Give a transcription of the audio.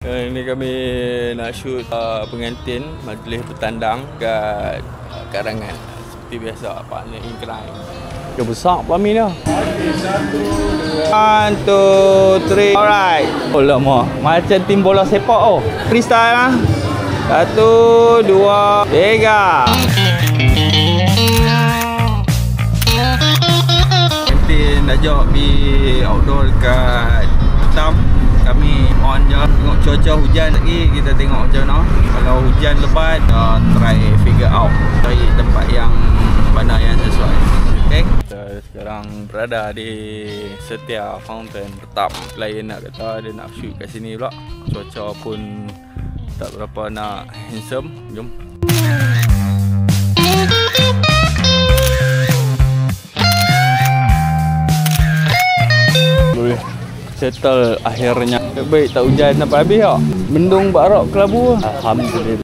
Ini kami nak shoot pengantin majlis bertandang kat Karangan. Seperti biasa, partner in crime. Dia besar kami ni. 1, 2, 3. Alright. Oh lama. Macam tim bola sepak oh. Freestyle lah. 1, 2, 3. Pengantin dah jawab di outdoor dekat Batam. Kami on je, tengok cuaca hujan lagi, kita tengok macam mana. Kalau hujan lebat, try figure out, cari tempat yang mana yang sesuai. Okay? Kita sekarang berada di Setia Fountain Batam. Klien nak kata dia nak shoot kat sini pula. Cuaca pun tak berapa nak handsome. Jom. Settle akhirnya. Baik tak hujan sampai habis tak? Mendung barak kelabu. Alhamdulillah.